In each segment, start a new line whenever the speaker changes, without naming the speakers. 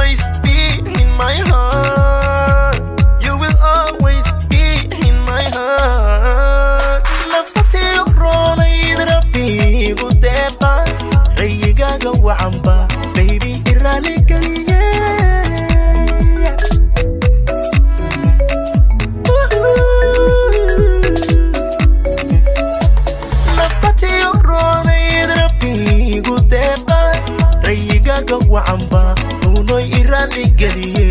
always be in my heart. You will always be in my heart. Naftati rona idrabi gudeqa rayigaga wacamba baby irali kaliye. Naftati rona idrabi gudeqa rayigaga wacamba unoy irali kaliye.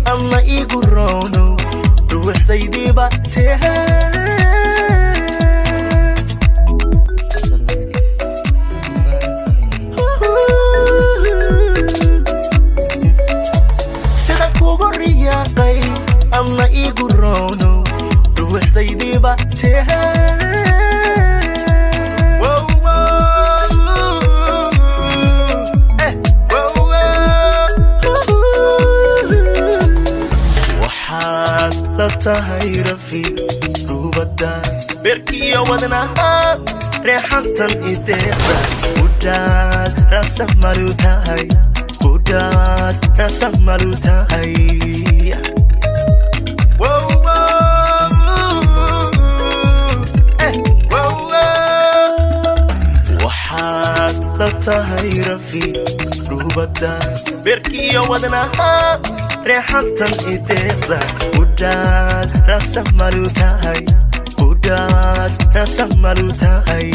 أما يقولونه روح ذي باتها سيدك وغرياقي أما يقولونه روح ذي باتها tahay rafiiq rubada berkiyo wadnaha reexantan ideeqa udad rasa malu tahay udad rasa malu tahay waxaad la tahay rafiiq rubada berkiyo wadnaha reexantan ideeqa udad rasa malu tahay udad rasa malu tahay